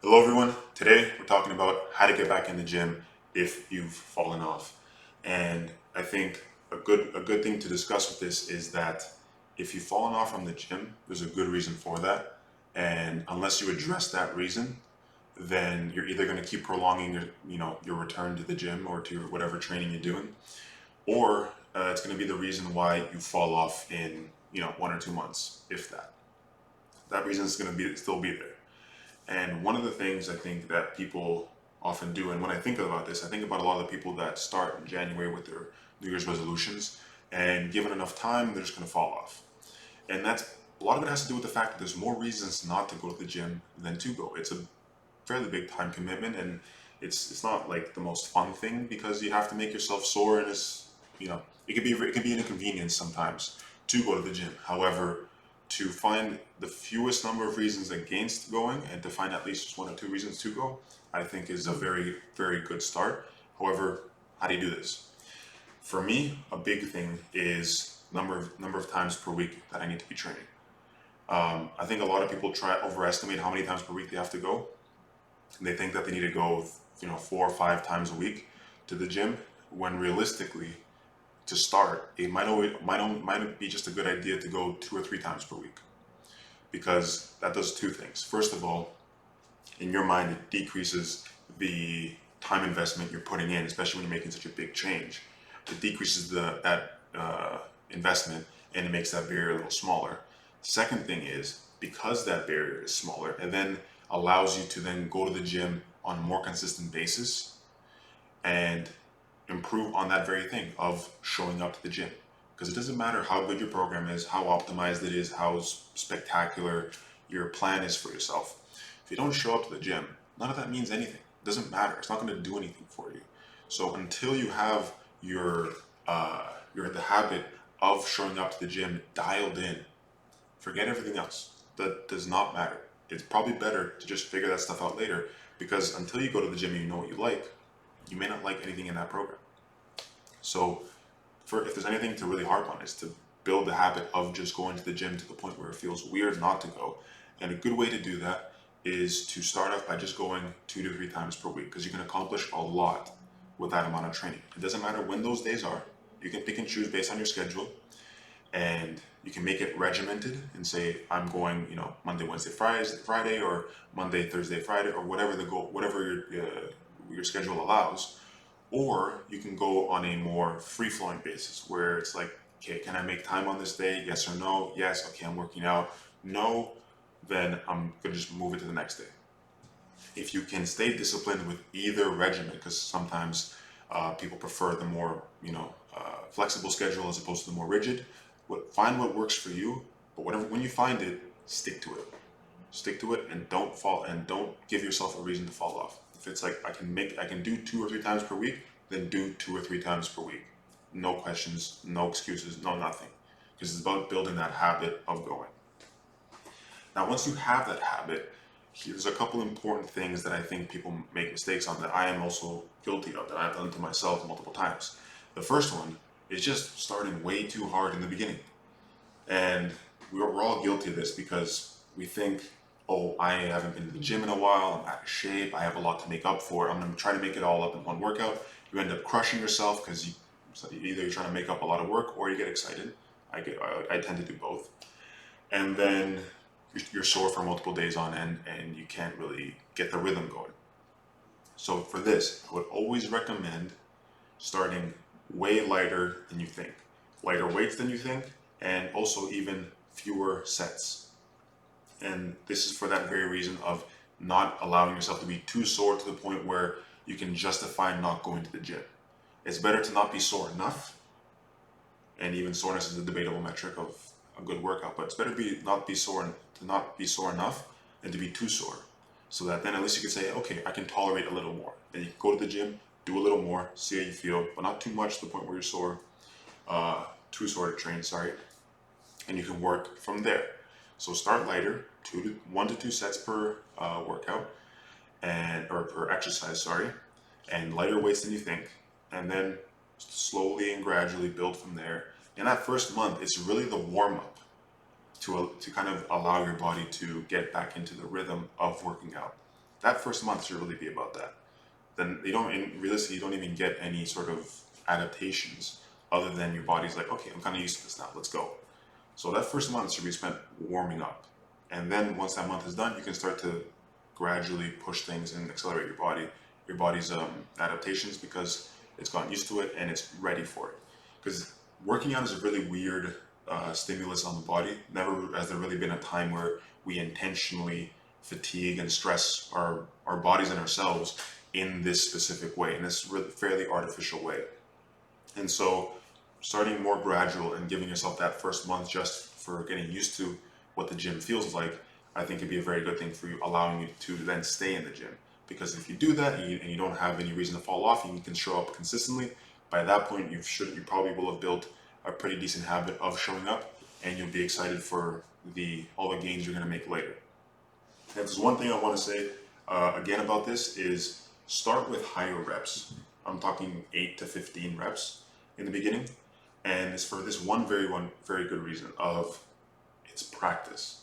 Hello everyone. Today we're talking about how to get back in the gym if you've fallen off. And I think a good thing to discuss with this is that if you've fallen off from the gym, there's a good reason for that. And unless you address that reason, then you're either going to keep prolonging your return to the gym or to whatever training you're doing, or it's going to be the reason why you fall off in 1 or 2 months, if that. That reason is going to be still be there. And one of the things I think that people often do, and when I think about this, I think about a lot of the people that start in January with their New Year's resolutions, and given enough time, they're just going to fall off. And that's a lot of it has to do with the fact that there's more reasons not to go to the gym than to go. It's a fairly big time commitment, and it's not like the most fun thing because you have to make yourself sore, and it can be an inconvenience sometimes to go to the gym. However, to find the fewest number of reasons against going and to find at least just 1 or 2 reasons to go, I think is a very, very good start. However, how do you do this? For me, a big thing is number of times per week that I need to be training. I think a lot of people try overestimate how many times per week they have to go, and they think that they need to go, 4 or 5 times a week to the gym. When realistically, to start, it might be just a good idea to go 2 or 3 times per week, because that does two things. First of all, in your mind, it decreases the time investment you're putting in, especially when you're making such a big change. It decreases that investment, and it makes that barrier a little smaller. Second thing is, because that barrier is smaller, it then allows you to then go to the gym on a more consistent basis and improve on that very thing of showing up to the gym. Because it doesn't matter how good your program is, how optimized it is, how spectacular your plan is for yourself. If you don't show up to the gym, none of that means anything. It doesn't matter. It's not going to do anything for you. So until you have the habit of showing up to the gym dialed in, forget everything else. That does not matter. It's probably better to just figure that stuff out later, because until you go to the gym and you know what you like, you may not like anything in that program. So, if there's anything to really harp on, is to build the habit of just going to the gym to the point where it feels weird not to go. And a good way to do that is to start off by just going 2 to 3 times per week, because you can accomplish a lot with that amount of training. It doesn't matter when those days are. You can pick and choose based on your schedule, and you can make it regimented and say, I'm going, Monday, Wednesday, Friday, or Monday, Thursday, Friday, or whatever the goal, whatever your schedule allows. Or you can go on a more free-flowing basis where it's like, okay, can I make time on this day? Yes or no? Yes. Okay, I'm working out. No, then I'm gonna just move it to the next day. If you can stay disciplined with either regimen, because sometimes people prefer the more flexible schedule as opposed to the more rigid. Find what works for you, but when you find it, stick to it. Stick to it, and don't give yourself a reason to fall off. If it's like I can do 2 or 3 times per week, then do 2 or 3 times per week. No questions, no excuses, no nothing. Because it's about building that habit of going. Now, once you have that habit, there's a couple important things that I think people make mistakes on, that I am also guilty of, that I've done to myself multiple times. The first one is just starting way too hard in the beginning. And we're all guilty of this because we think, oh, I haven't been to the gym in a while, I'm out of shape, I have a lot to make up for, I'm going to try to make it all up in one workout. You end up crushing yourself because either you're trying to make up a lot of work or you get excited. I tend to do both. And then you're sore for multiple days on end and you can't really get the rhythm going. So for this, I would always recommend starting way lighter than you think. Lighter weights than you think, and also even fewer sets. And this is for that very reason of not allowing yourself to be too sore to the point where you can justify not going to the gym. It's better to not be sore enough, and even soreness is a debatable metric of a good workout, but it's better to not be sore enough than to be too sore. So that then at least you can say, okay, I can tolerate a little more. Then you can go to the gym, do a little more, see how you feel, but not too much to the point where you're sore, too sore to train, sorry. And you can work from there. So start lighter, 1 to 2 sets per workout, or per exercise, sorry, and lighter weights than you think, and then slowly and gradually build from there. In that first month, it's really the warm up to kind of allow your body to get back into the rhythm of working out. that first month should really be about that. Then realistically, you don't even get any sort of adaptations other than your body's like, okay, I'm kind of used to this now, let's go. So that first month should be spent warming up. And then once that month is done, you can start to gradually push things and accelerate your body's adaptations, because it's gotten used to it and it's ready for it. Because working out is a really weird stimulus on the body. Never has there really been a time where we intentionally fatigue and stress our bodies and ourselves in this specific way, in this really fairly artificial way. And so starting more gradual and giving yourself that first month just for getting used to what the gym feels like, I think it'd be a very good thing for you, allowing you to then stay in the gym. Because if you do that and you don't have any reason to fall off and you can show up consistently, by that point you probably will have built a pretty decent habit of showing up, and you'll be excited for all the gains you're going to make later. And there's one thing I want to say again about this is start with higher reps. I'm talking 8 to 15 reps in the beginning, and it's for this one very good reason of it's practice.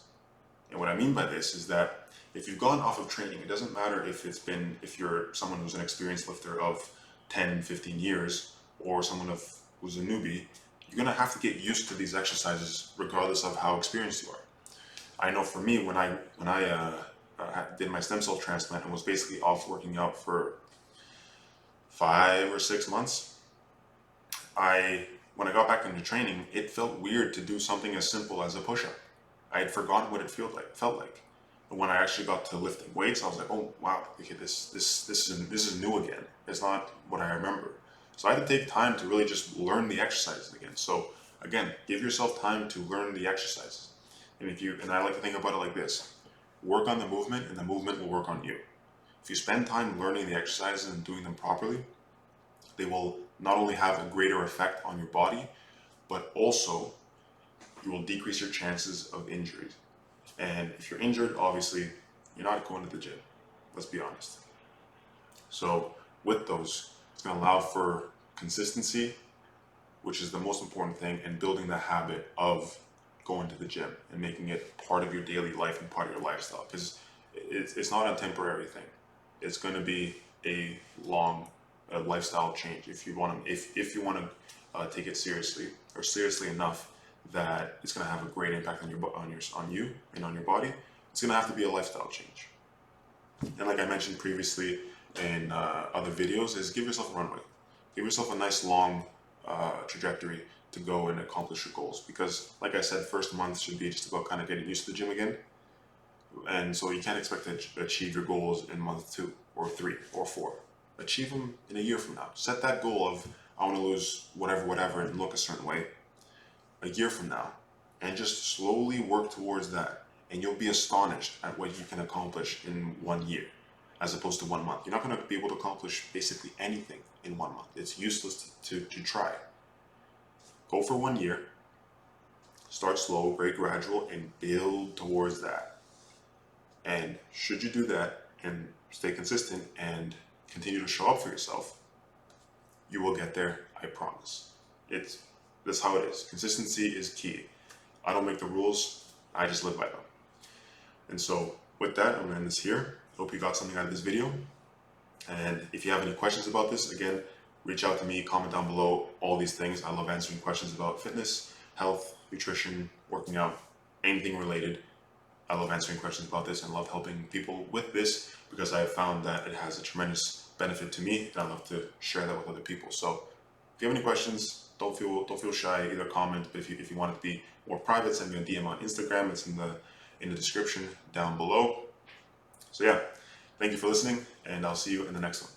And what I mean by this is that if you've gone off of training, it doesn't matter if you're someone who's an experienced lifter of 10, 15 years or someone who's a newbie, you're gonna have to get used to these exercises regardless of how experienced you are. I know for me, when I did my stem cell transplant and was basically off working out for 5 or 6 months, when I got back into training, it felt weird to do something as simple as a push-up. I had forgotten what it felt like. And when I actually got to lifting weights, I was like, oh wow, okay, this is new again. It's not what I remember. So I had to take time to really just learn the exercises again. So again, give yourself time to learn the exercises. And I like to think about it like this: work on the movement, and the movement will work on you. If you spend time learning the exercises and doing them properly, they will not only have a greater effect on your body, but also you will decrease your chances of injuries. And if you're injured, obviously, you're not going to the gym. Let's be honest. So with those, it's going to allow for consistency, which is the most important thing, and building the habit of going to the gym and making it part of your daily life and part of your lifestyle. Because it's not a temporary thing. It's going to be a long lifestyle change if you want to take it seriously, or seriously enough that it's going to have a great impact on you and on your body. It's going to have to be a lifestyle change. And like I mentioned previously in other videos, is give yourself a runway. Give yourself a nice long trajectory to go and accomplish your goals. Because like I said, first month should be just about kind of getting used to the gym again. And so you can't expect to achieve your goals in month 2 or 3 or 4. Achieve them in a year from now. Set that goal of, I want to lose whatever and look a certain way a year from now, and just slowly work towards that, and you'll be astonished at what you can accomplish in 1 year as opposed to 1 month. You're not going to be able to accomplish basically anything in 1 month. It's useless to try. Go for 1 year, start slow, very gradual, and build towards that. And should you do that and stay consistent and continue to show up for yourself, you will get there, I promise. That's how it is. Consistency is key. I don't make the rules, I just live by them. And so with that, I'm going to end this here. Hope you got something out of this video. And if you have any questions about this, again, reach out to me, comment down below, all these things. I love answering questions about fitness, health, nutrition, working out, anything related. I love answering questions about this and love helping people with this, because I have found that it has a tremendous benefit to me, and I love to share that with other people. So if you have any questions, don't feel shy. Either comment, but if you want it to be more private, send me a DM on Instagram. It's in the description down below. So yeah, thank you for listening, and I'll see you in the next one.